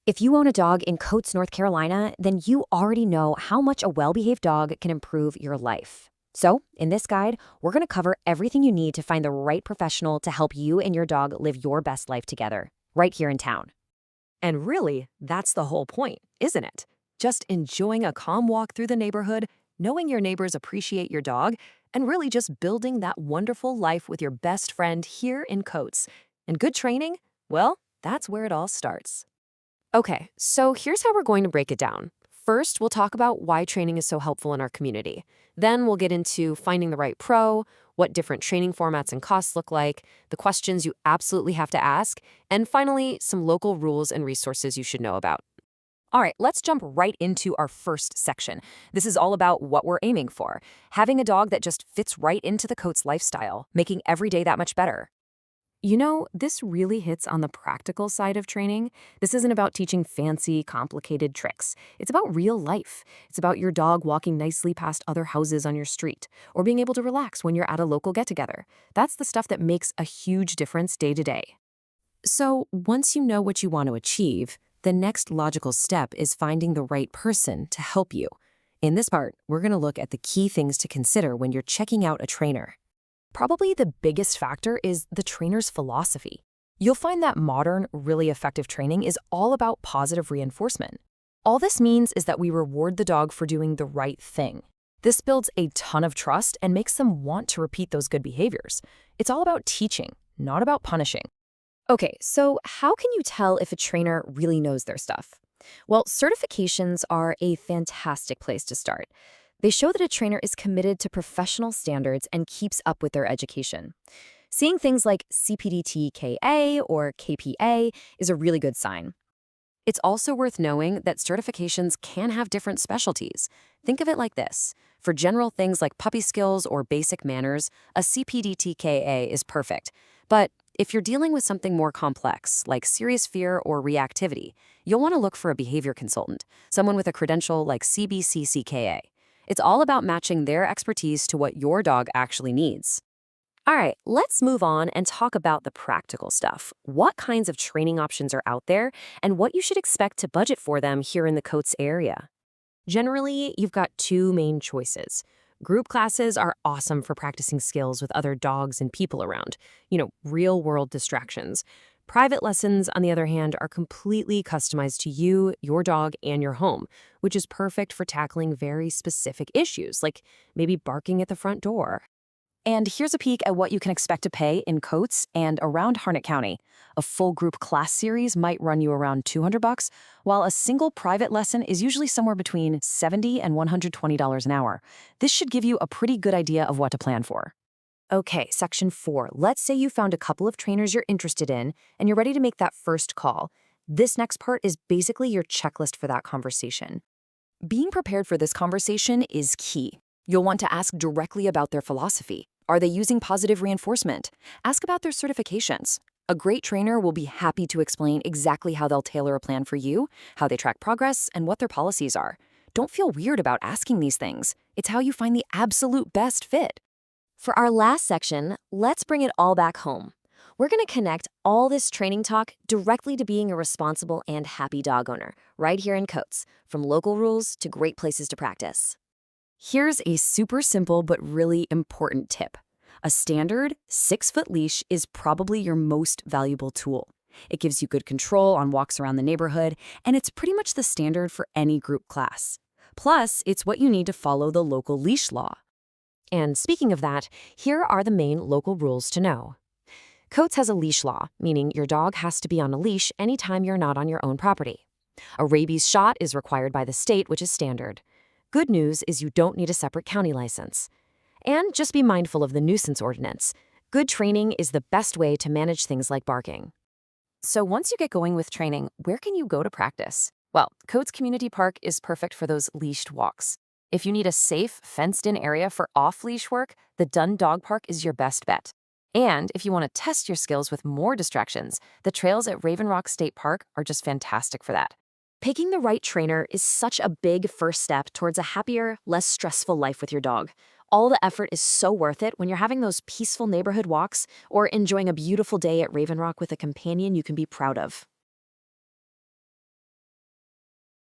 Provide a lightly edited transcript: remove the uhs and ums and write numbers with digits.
If you own a dog in Coates, North Carolina, then you already know how much a well-behaved dog can improve your life. So, in this guide, we're going to cover everything you need to find the right professional to help you and your dog live your best life together, right here in town. And really, that's the whole point, isn't it? Just enjoying a calm walk through the neighborhood, knowing your neighbors appreciate your dog, and really just building that wonderful life with your best friend here in Coates. And good training? Well, that's where it all starts. Okay, so here's how we're going to break it down. First, we'll talk about why training is so helpful in our community. Then we'll get into finding the right pro, what different training formats and costs look like, the questions you absolutely have to ask, and finally, some local rules and resources you should know about. All right, let's jump right into our first section. This is all about what we're aiming for, having a dog that just fits right into the Coates lifestyle, making every day that much better. You know, this really hits on the practical side of training. This isn't about teaching fancy, complicated tricks. It's about real life. It's about your dog walking nicely past other houses on your street, or being able to relax when you're at a local get-together. That's the stuff that makes a huge difference day to day. So, once you know what you want to achieve, the next logical step is finding the right person to help you. In this part, we're going to look at the key things to consider when you're checking out a trainer. Probably the biggest factor is the trainer's philosophy. You'll find that modern, really effective training is all about positive reinforcement. All this means is that we reward the dog for doing the right thing. This builds a ton of trust and makes them want to repeat those good behaviors. It's all about teaching, not about punishing. Okay, so how can you tell if a trainer really knows their stuff? Well, certifications are a fantastic place to start. They show that a trainer is committed to professional standards and keeps up with their education. Seeing things like CPDT-KA or KPA is a really good sign. It's also worth knowing that certifications can have different specialties. Think of it like this. For general things like puppy skills or basic manners, a CPDT-KA is perfect. But if you're dealing with something more complex, like serious fear or reactivity, you'll want to look for a behavior consultant, someone with a credential like CBCCKA. It's all about matching their expertise to what your dog actually needs. All right, let's move on and talk about the practical stuff. What kinds of training options are out there and what you should expect to budget for them here in the Coates area? Generally, you've got two main choices. Group classes are awesome for practicing skills with other dogs and people around, real-world distractions. Private lessons, on the other hand, are completely customized to you, your dog, and your home, which is perfect for tackling very specific issues, like maybe barking at the front door. And here's a peek at what you can expect to pay in Coates and around Harnett County. A full group class series might run you around $200, while a single private lesson is usually somewhere between $70 and $120 an hour. This should give you a pretty good idea of what to plan for. Okay, section 4. Let's say you found a couple of trainers you're interested in and you're ready to make that first call. This next part is basically your checklist for that conversation. Being prepared for this conversation is key. You'll want to ask directly about their philosophy. Are they using positive reinforcement? Ask about their certifications. A great trainer will be happy to explain exactly how they'll tailor a plan for you, how they track progress, and what their policies are. Don't feel weird about asking these things. It's how you find the absolute best fit. For our last section, let's bring it all back home. We're going to connect all this training talk directly to being a responsible and happy dog owner, right here in Coates, from local rules to great places to practice. Here's a super simple but really important tip. A standard 6-foot leash is probably your most valuable tool. It gives you good control on walks around the neighborhood, and it's pretty much the standard for any group class. Plus, it's what you need to follow the local leash law. And speaking of that, here are the main local rules to know. Coates has a leash law, meaning your dog has to be on a leash anytime you're not on your own property. A rabies shot is required by the state, which is standard. Good news is you don't need a separate county license. And just be mindful of the nuisance ordinance. Good training is the best way to manage things like barking. So once you get going with training, where can you go to practice? Well, Coates Community Park is perfect for those leashed walks. If you need a safe, fenced-in area for off-leash work, the Dunn Dog Park is your best bet. And if you want to test your skills with more distractions, the trails at Raven Rock State Park are just fantastic for that. Picking the right trainer is such a big first step towards a happier, less stressful life with your dog. All the effort is so worth it when you're having those peaceful neighborhood walks or enjoying a beautiful day at Raven Rock with a companion you can be proud of.